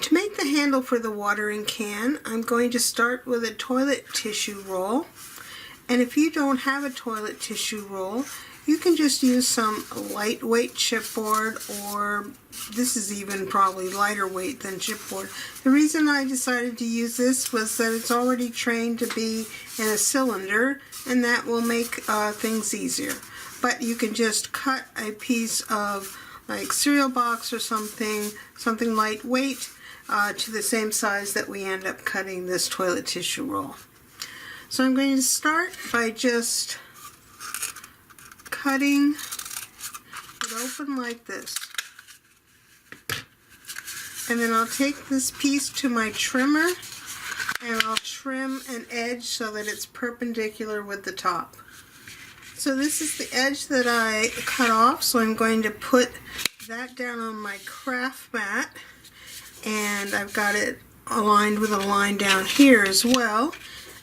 To make the handle for the watering can, I'm going to start with a toilet tissue roll. And if you don't have a toilet tissue roll, you can just use some lightweight chipboard, or this is even probably lighter weight than chipboard. The reason I decided to use this was that it's already trained to be in a cylinder, and that will make things easier. But you can just cut a piece of like cereal box or something lightweight to the same size that we end up cutting this toilet tissue roll. So I'm going to start by just cutting it open like this. And then I'll take this piece to my trimmer and I'll trim an edge so that it's perpendicular with the top. So this is the edge that I cut off, so I'm going to put that down on my craft mat, and I've got it aligned with a line down here as well.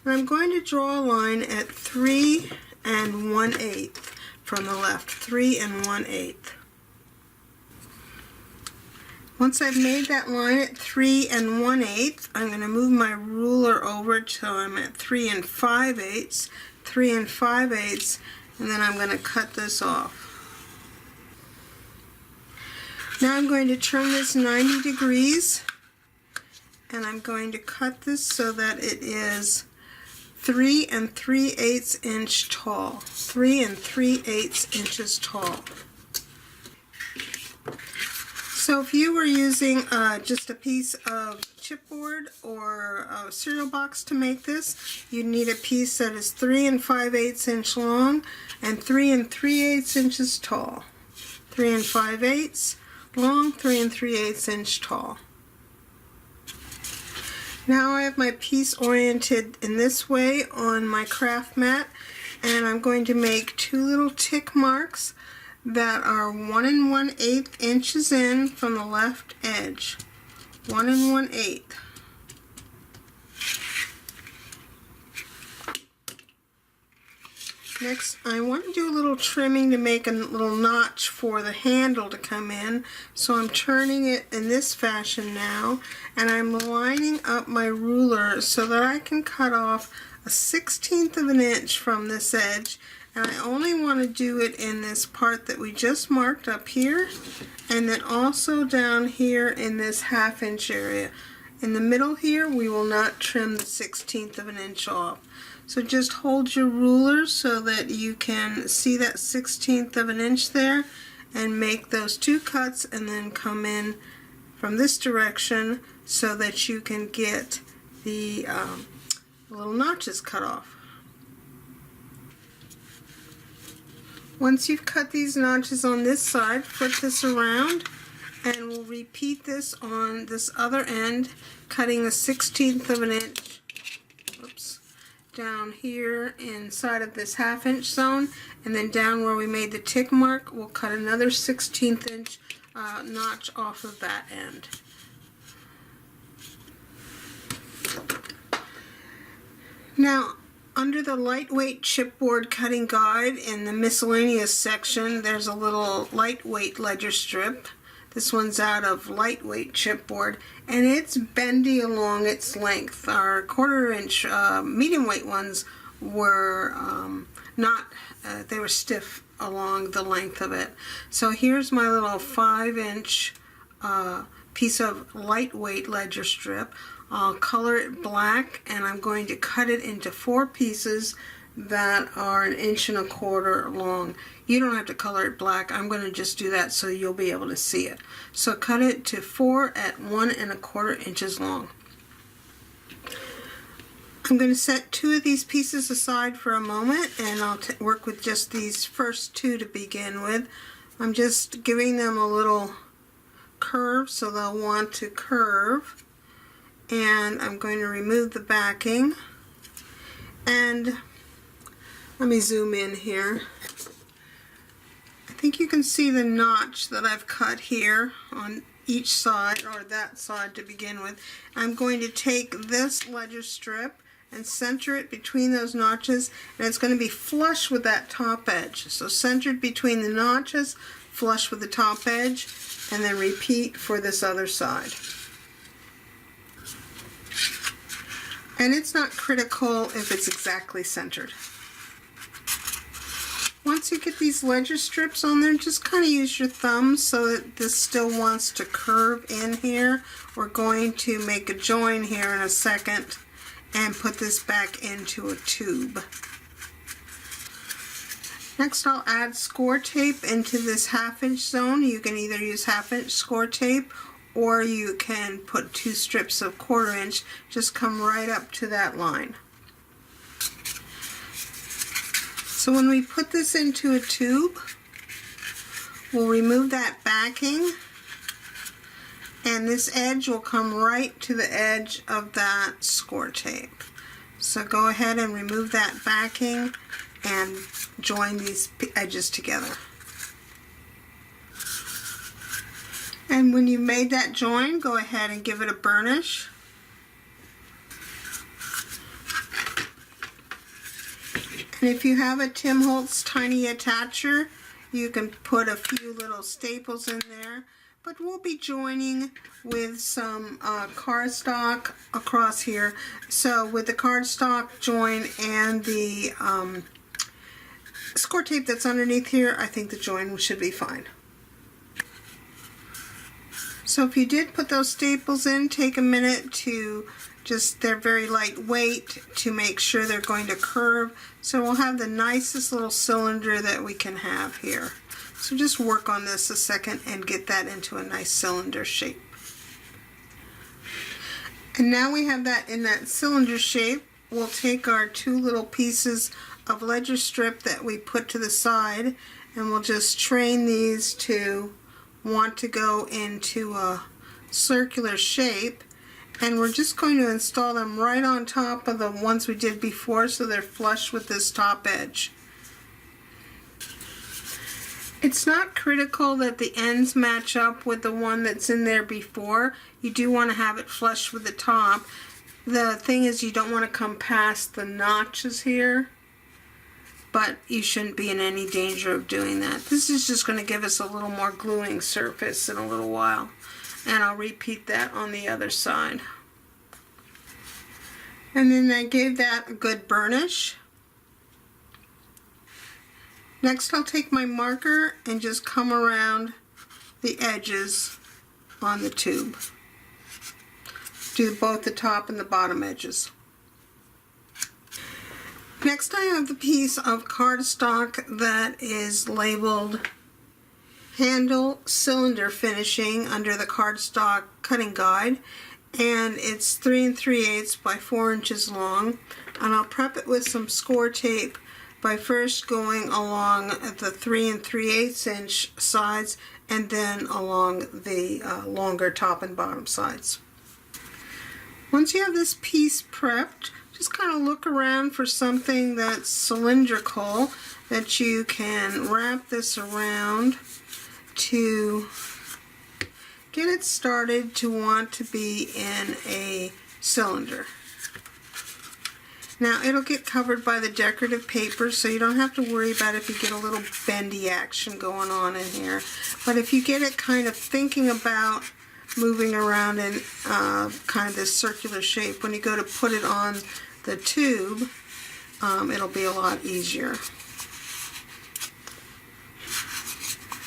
And I'm going to draw a line at 3 1/8 from the left, 3 1/8. Once I've made that line at 3 1/8, I'm going to move my ruler over till I'm at 3 5/8, 3 5/8, and then I'm going to cut this off. Now I'm going to turn this 90 degrees, and I'm going to cut this so that it is 3 3/8 inch tall. 3 3/8 inches tall. So if you were using just a piece of chipboard or a cereal box to make this, you'd need a piece that is 3 5/8 inch long and 3 3/8 inches tall. 3 5/8 long, 3 3/8 inch tall. Now I have my piece oriented in this way on my craft mat, and I'm going to make 2 little tick marks that are 1 1/8 inches in from the left edge. 1 1/8. Next, I want to do a little trimming to make a little notch for the handle to come in. So I'm turning it in this fashion now, and I'm lining up my ruler so that I can cut off a 1/16 of an inch from this edge. And I only want to do it in this part that we just marked up here, and then also down here in this 1/2 inch area. In the middle here, we will not trim the 1/16 of an inch off. So just hold your ruler so that you can see that 1/16 of an inch there, and make those 2 cuts, and then come in from this direction so that you can get the little notches cut off. Once you've cut these notches on this side, flip this around, and we'll repeat this on this other end, cutting a 1/16 of an inch down here inside of this 1/2 inch zone, and then down where we made the tick mark, we'll cut another 1/16 inch notch off of that end. Now, under the lightweight chipboard cutting guide in the miscellaneous section, there's a little lightweight ledger strip. This one's out of lightweight chipboard, and it's bendy along its length. Our 1/4 inch medium weight ones were not, they were stiff along the length of it. So here's my little 5 inch piece of lightweight ledger strip. I'll color it black, and I'm going to cut it into 4 pieces that are 1 1/4 inches long. You don't have to color it black. I'm going to just do that so you'll be able to see it. So cut it to 4 at 1 1/4 inches long. I'm going to set 2 of these pieces aside for a moment, and I'll work with just these first 2 to begin with. I'm just giving them a little curve, so they'll want to curve. And I'm going to remove the backing, and let me zoom in here. I think you can see the notch that I've cut here on each side, or that side to begin with. I'm going to take this ledger strip and center it between those notches, and it's going to be flush with that top edge. So centered between the notches, flush with the top edge, and then repeat for this other side. And it's not critical if it's exactly centered. Once you get these ledger strips on there, just kind of use your thumb so that this still wants to curve in here. We're going to make a join here in a second and put this back into a tube. Next, I'll add score tape into this 1/2 inch zone. You can either use 1/2 inch score tape or you can put 2 strips of 1/4 inch. Just come right up to that line. So when we put this into a tube, we'll remove that backing, and this edge will come right to the edge of that score tape. So go ahead and remove that backing and join these edges together. And when you made that join, go ahead and give it a burnish. And if you have a Tim Holtz tiny attacher, you can put a few little staples in there. But we'll be joining with some cardstock across here. So with the cardstock join and the score tape that's underneath here, I think the join should be fine. So if you did put those staples in, take a minute to they're very lightweight to make sure they're going to curve. So we'll have the nicest little cylinder that we can have here. So just work on this a second and get that into a nice cylinder shape. And now we have that in that cylinder shape, we'll take our 2 little pieces of ledger strip that we put to the side, and we'll just train these to want to go into a circular shape. And we're just going to install them right on top of the ones we did before so they're flush with this top edge. It's not critical that the ends match up with the one that's in there before. You do want to have it flush with the top. The thing is, you don't want to come past the notches here, but you shouldn't be in any danger of doing that. This is just going to give us a little more gluing surface in a little while. And I'll repeat that on the other side. And then I gave that a good burnish. Next, I'll take my marker and just come around the edges on the tube. Do both the top and the bottom edges. Next, I have the piece of cardstock that is labeled Handle Cylinder Finishing under the cardstock cutting guide, and it's 3 3/8 by 4 inches long, and I'll prep it with some score tape by first going along the 3 3/8 inch sides and then along the longer top and bottom sides. Once you have this piece prepped, just kind of look around for something that's cylindrical that you can wrap this around to get it started to want to be in a cylinder. Now it'll get covered by the decorative paper, so you don't have to worry about if you get a little bendy action going on in here. But if you get it kind of thinking about moving around in kind of this circular shape, when you go to put it on the tube, it'll be a lot easier.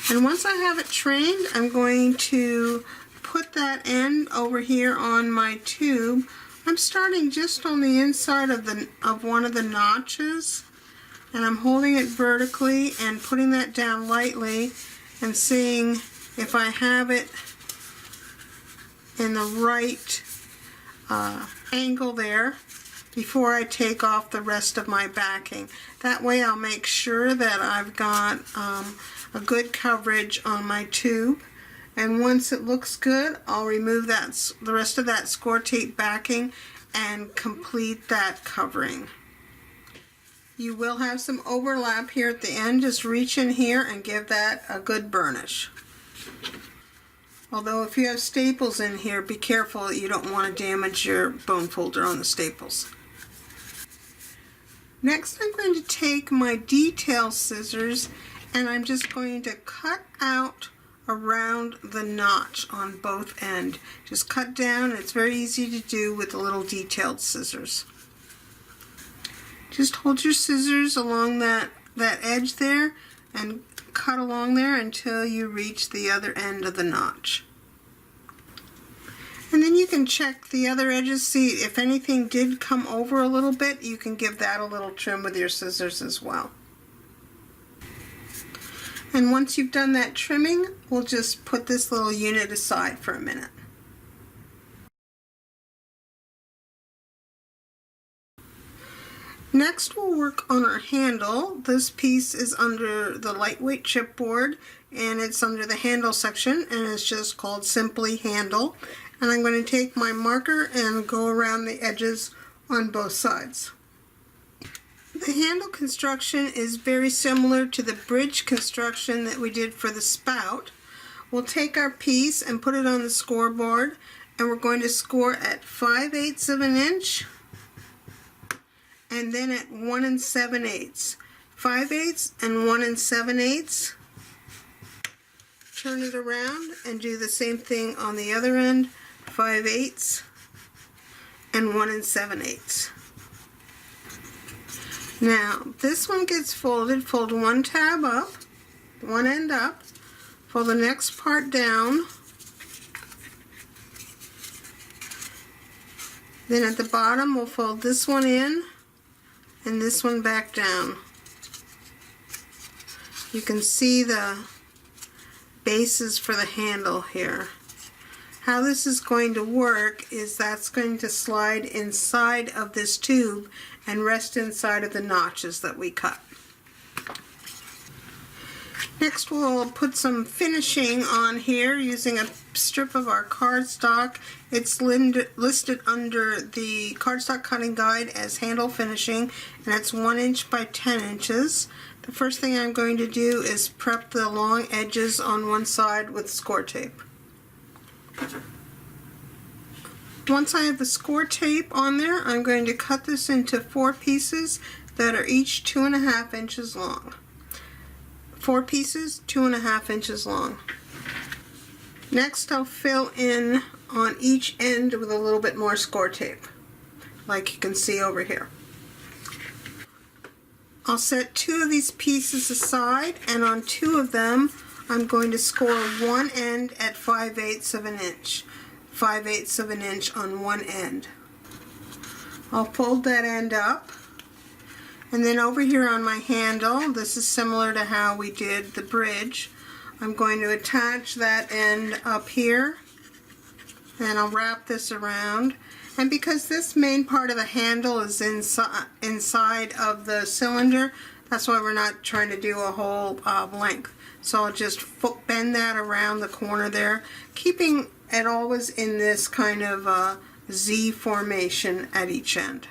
And once I have it trained, I'm going to put that end over here on my tube. I'm starting just on the inside of one of the notches, and I'm holding it vertically and putting that down lightly and seeing if I have it in the right angle there before I take off the rest of my backing. That way I'll make sure that I've got a good coverage on my tube, and once it looks good, I'll remove the rest of that score tape backing and complete that covering. You will have some overlap here at the end. Just reach in here and give that a good burnish. Although if you have staples in here, be careful, you don't want to damage your bone folder on the staples. Next, I'm going to take my detail scissors and I'm just going to cut out around the notch on both ends. Just cut down. It's very easy to do with the little detailed scissors. Just hold your scissors along that edge there and cut along there until you reach the other end of the notch. And then you can check the other edges, see if anything did come over a little bit, you can give that a little trim with your scissors as well. And once you've done that trimming, we'll just put this little unit aside for a minute. Next we'll work on our handle. This piece is under the lightweight chipboard and it's under the handle section and it's just called Simply Handle. And I'm going to take my marker and go around the edges on both sides. The handle construction is very similar to the bridge construction that we did for the spout. We'll take our piece and put it on the scoreboard and we're going to score at 5/8 of an inch and then at 1 7/8. 5/8 and 1 7/8. Turn it around and do the same thing on the other end. 5/8 and 1 7/8. Now this one gets folded. Fold one tab up, one end up, fold the next part down, then at the bottom we'll fold this one in and this one back down. You can see the bases for the handle here. How this is going to work is that's going to slide inside of this tube and rest inside of the notches that we cut. Next we'll put some finishing on here using a strip of our cardstock. It's listed under the cardstock cutting guide as handle finishing and it's 1 inch by 10 inches. The first thing I'm going to do is prep the long edges on one side with score tape. Once I have the score tape on there, I'm going to cut this into 4 pieces that are each 2.5 inches long. 4 pieces, 2.5 inches long. Next I'll fill in on each end with a little bit more score tape, like you can see over here. I'll set 2 of these pieces aside and on 2 of them I'm going to score one end at 5/8 of an inch. 5/8 of an inch on one end. I'll fold that end up and then over here on my handle, this is similar to how we did the bridge, I'm going to attach that end up here and I'll wrap this around. And because this main part of the handle is inside of the cylinder, that's why we're not trying to do a whole length. So I'll just bend that around the corner there, keeping it always in this kind of Z formation at each end.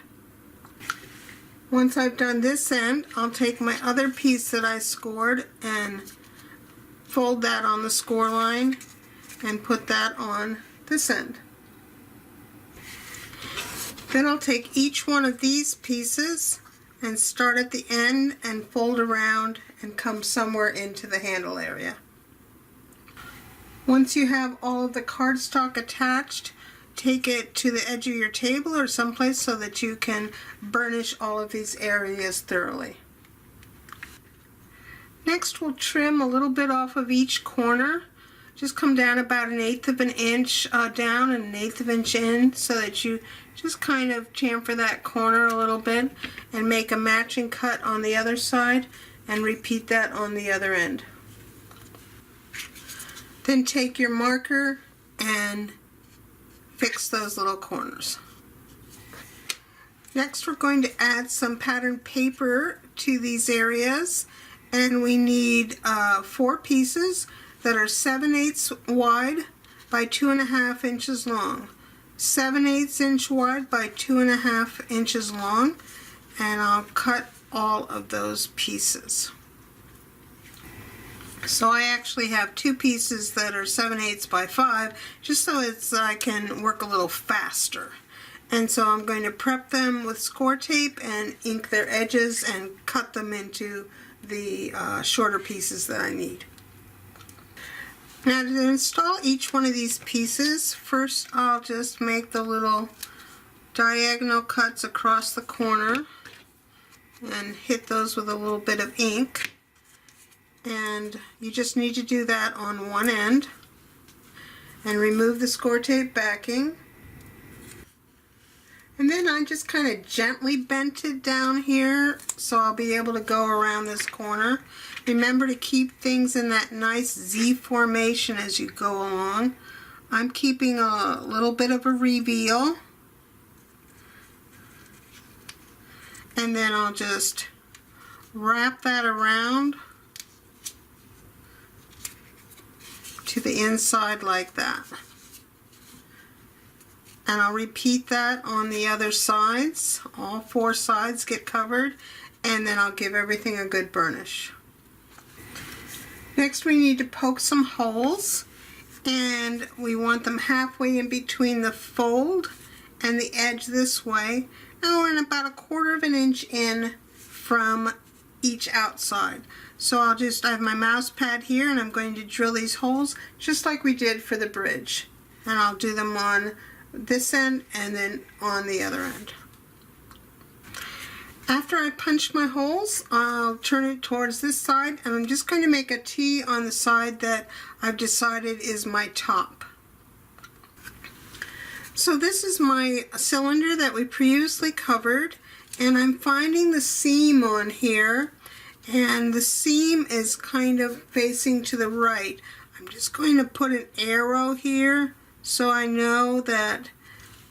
Once I've done this end, I'll take my other piece that I scored and fold that on the score line and put that on this end. Then I'll take each one of these pieces and start at the end and fold around and come somewhere into the handle area. Once you have all of the cardstock attached, take it to the edge of your table or someplace so that you can burnish all of these areas thoroughly. Next we'll trim a little bit off of each corner. Just come down about 1/8 of an inch down and 1/8 of an inch in so that you just kind of chamfer that corner a little bit and make a matching cut on the other side and repeat that on the other end. Then take your marker and fix those little corners. Next we're going to add some pattern paper to these areas and we need 4 pieces that are 7/8 wide by 2.5 inches long. 7/8 inch wide by 2.5 inches long, and I'll cut all of those pieces. So I actually have 2 pieces that are 7/8 by 5 just so I can work a little faster. And so I'm going to prep them with score tape and ink their edges and cut them into the shorter pieces that I need. Now to install each one of these pieces, first I'll just make the little diagonal cuts across the corner and hit those with a little bit of ink. And you just need to do that on one end. And remove the score tape backing. And then I just kind of gently bent it down here so I'll be able to go around this corner. Remember to keep things in that nice Z formation as you go along. I'm keeping a little bit of a reveal. And then I'll just wrap that around to the inside like that. And I'll repeat that on the other sides. All four sides get covered, and then I'll give everything a good burnish. Next we need to poke some holes, and we want them halfway in between the fold and the edge this way. Now we're in about 1/4 of an inch in from each outside. So I have my mouse pad here, and I'm going to drill these holes just like we did for the bridge. And I'll do them on this end and then on the other end. After I punch my holes, I'll turn it towards this side, and I'm just going to make a T on the side that I've decided is my top. So this is my cylinder that we previously covered, and I'm finding the seam on here, and the seam is kind of facing to the right. I'm just going to put an arrow here so I know that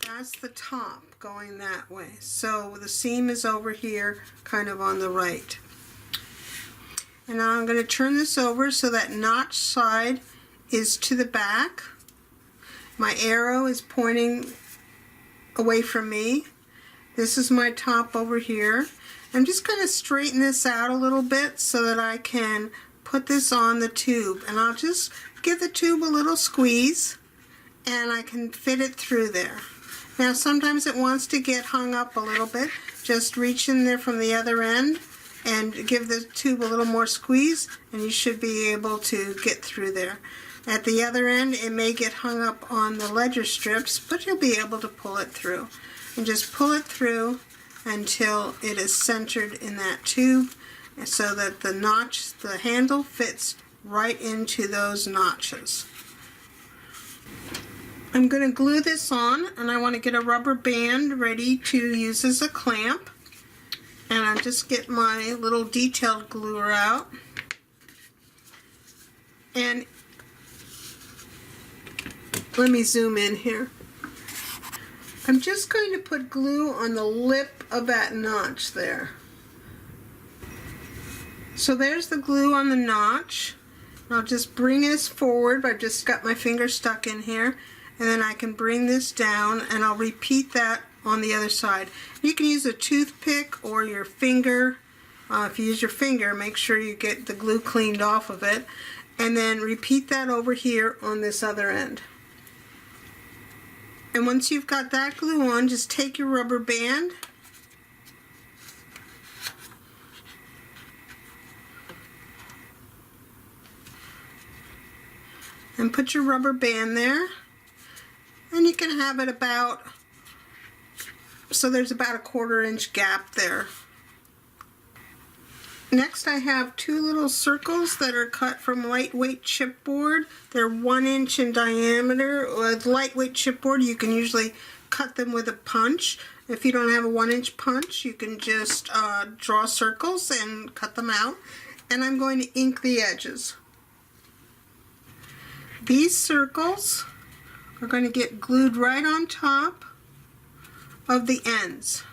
that's the top going that way. So the seam is over here kind of on the right. And now I'm going to turn this over so that notch side is to the back. My arrow is pointing away from me. This is my top over here. I'm just going to straighten this out a little bit so that I can put this on the tube. And I'll just give the tube a little squeeze, and I can fit it through there. Now sometimes it wants to get hung up a little bit. Just reach in there from the other end and give the tube a little more squeeze, and you should be able to get through there. At the other end it may get hung up on the ledger strips, but you'll be able to pull it through. And just pull it through until it is centered in that tube so that the handle fits right into those notches. I'm going to glue this on, and I want to get a rubber band ready to use as a clamp. And I'll just get my little detailed gluer out. And let me zoom in here. I'm just going to put glue on the lip of that notch there. So there's the glue on the notch. I'll just bring this forward. I've just got my finger stuck in here. And then I can bring this down, and I'll repeat that on the other side. You can use a toothpick or your finger. If you use your finger, make sure you get the glue cleaned off of it. And then repeat that over here on this other end. And once you've got that glue on, just take your rubber band and put your rubber band there. And you can have it about, so there's about a 1/4 inch gap there. Next I have two little circles that are cut from lightweight chipboard. They're 1 inch in diameter. With lightweight chipboard you can usually cut them with a punch. If you don't have a 1 inch punch, you can just draw circles and cut them out. And I'm going to ink the edges. These circles are going to get glued right on top of the ends.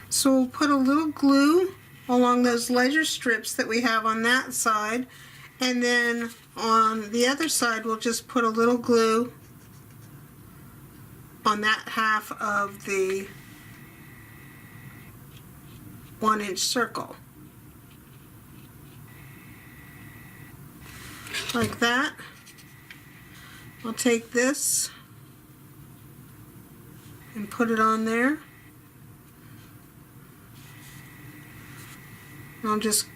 So we'll put a little glue along those ledger strips that we have on that side, and then on the other side we'll just put a little glue on that half of the 1 inch circle. Like that. I'll take this and put it on there. I'll just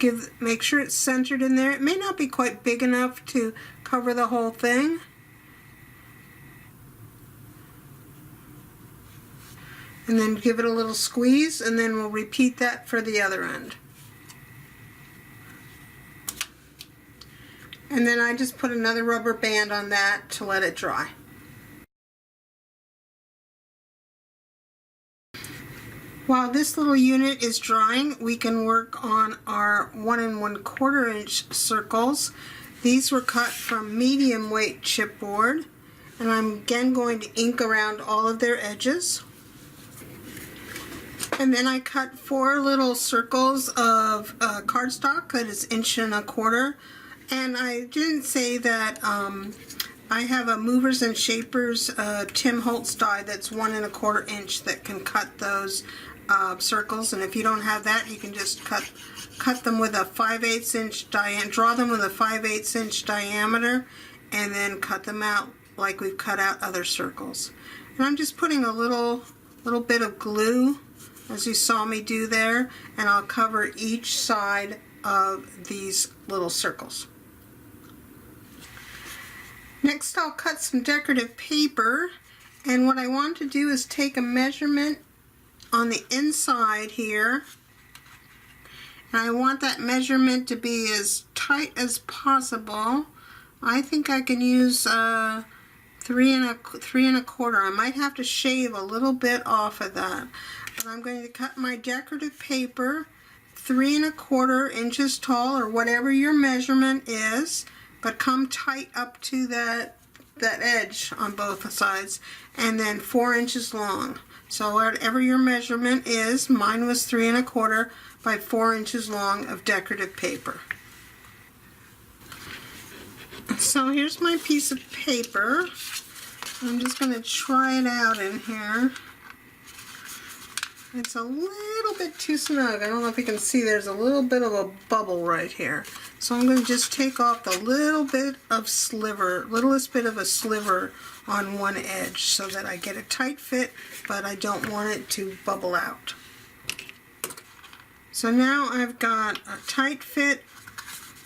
make sure it's centered in there. It may not be quite big enough to cover the whole thing. And then give it a little squeeze, and then we'll repeat that for the other end. And then I just put another rubber band on that to let it dry. While this little unit is drying, we can work on our 1 1/4 inch circles. These were cut from medium weight chipboard, and I'm again going to ink around all of their edges. And then I cut 4 little circles of cardstock that is 1 1/4 inch. And I didn't say that I have a Movers and Shapers Tim Holtz die that's 1 1/4 inch that can cut those circles. And if you don't have that, you can just cut them with a 5/8 inch diameter, draw them with a 5/8 inch diameter, and then cut them out like we've cut out other circles. And I'm just putting a little bit of glue, as you saw me do there, and I'll cover each side of these little circles. Next, I'll cut some decorative paper, and what I want to do is take a measurement on the inside here, and I want that measurement to be as tight as possible. I think I can use 3 1/4. I might have to shave a little bit off of that. But I'm going to cut my decorative paper 3 1/4 inches tall, or whatever your measurement is, but come tight up to that edge on both sides, and then 4 inches long. So whatever your measurement is, mine was 3 1/4 by 4 inches long of decorative paper. So here's my piece of paper. I'm just going to try it out in here. It's a little bit too snug. I don't know if you can see, there's a little bit of a bubble right here. So I'm going to just take off the littlest bit of a sliver on one edge so that I get a tight fit, but I don't want it to bubble out. So now I've got a tight fit,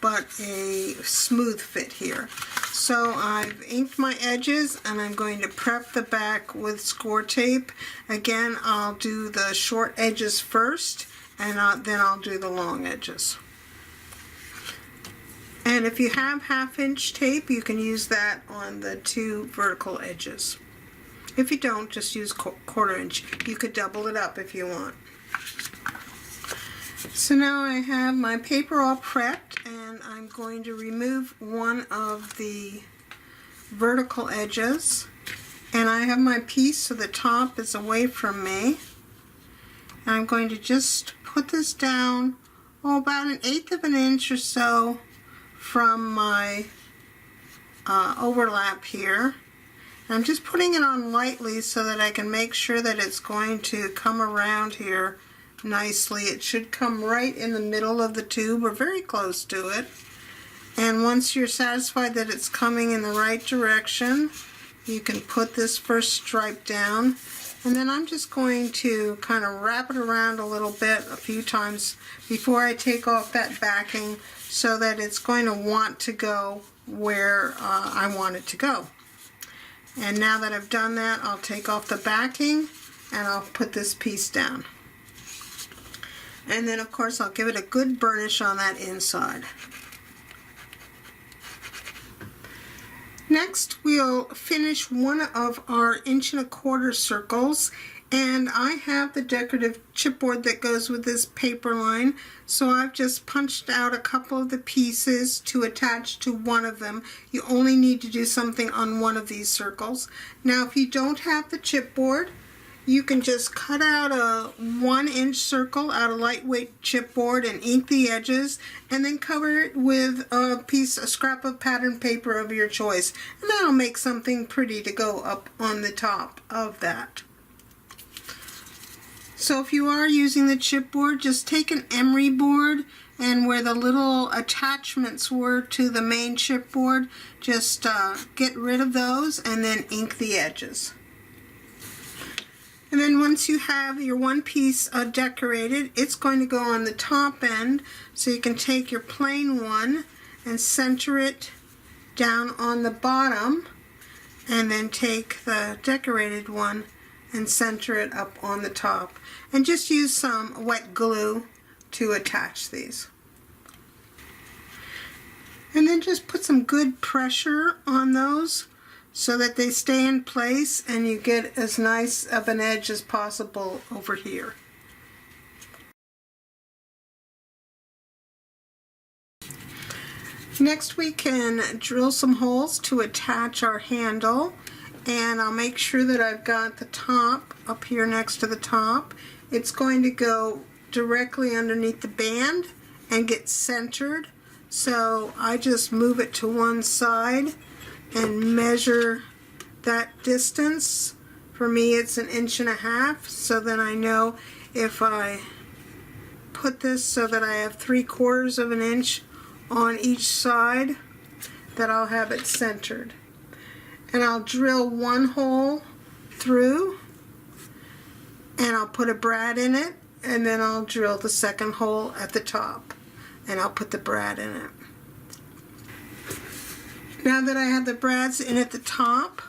but a smooth fit here. So I've inked my edges, and I'm going to prep the back with score tape. Again, I'll do the short edges first, and then I'll do the long edges. And if you have 1/2 inch tape, you can use that on the 2 vertical edges. If you don't, just use 1/4 inch. You could double it up if you want. So now I have my paper all prepped, and I'm going to remove one of the vertical edges, and I have my piece so the top is away from me. And I'm going to just put this down about 1/8 of an inch or so from my overlap here. And I'm just putting it on lightly so that I can make sure that it's going to come around here nicely. It should come right in the middle of the tube or very close to it. And once you're satisfied that it's coming in the right direction, you can put this first stripe down, and then I'm just going to kind of wrap it around a little bit a few times before I take off that backing, so that it's going to want to go where I want it to go. And now that I've done that, I'll take off the backing and I'll put this piece down. And then of course I'll give it a good burnish on that inside. Next, we'll finish one of our 1 1/4 inch circles, and I have the decorative chipboard that goes with this paper line, so I've just punched out a couple of the pieces to attach to one of them. You only need to do something on one of these circles. Now if you don't have the chipboard, you can just cut out a 1 inch circle out of lightweight chipboard and ink the edges, and then cover it with a scrap of pattern paper of your choice, and that'll make something pretty to go up on the top of that. So if you are using the chipboard, just take an emery board, and where the little attachments were to the main chipboard, just get rid of those and then ink the edges. And then once you have your one piece decorated, it's going to go on the top end, so you can take your plain one and center it down on the bottom, and then take the decorated one and center it up on the top. And just use some wet glue to attach these. And then just put some good pressure on those so that they stay in place and you get as nice of an edge as possible over here. Next we can drill some holes to attach our handle, and I'll make sure that I've got the top up here next to the top. It's going to go directly underneath the band and get centered, so I just move it to one side and measure that distance. For me it's 1.5 inches, so then I know if I put this so that I have 3/4 of an inch on each side, that I'll have it centered. And I'll drill one hole through and I'll put a brad in it, and then I'll drill the second hole at the top and I'll put the brad in it. Now that I have the brads in at the top,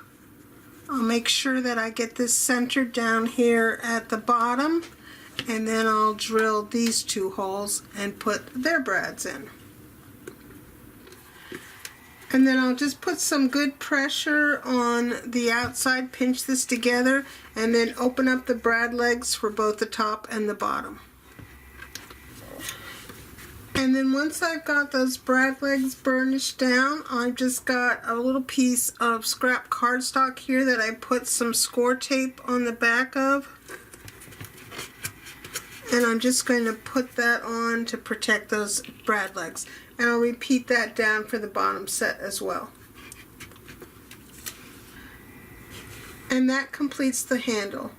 I'll make sure that I get this centered down here at the bottom, and then I'll drill these 2 holes and put their brads in. And then I'll just put some good pressure on the outside, pinch this together, and then open up the brad legs for both the top and the bottom. And then once I've got those brad legs burnished down, I've just got a little piece of scrap cardstock here that I put some score tape on the back of. And I'm just going to put that on to protect those brad legs. And I'll repeat that down for the bottom set as well. And that completes the handle.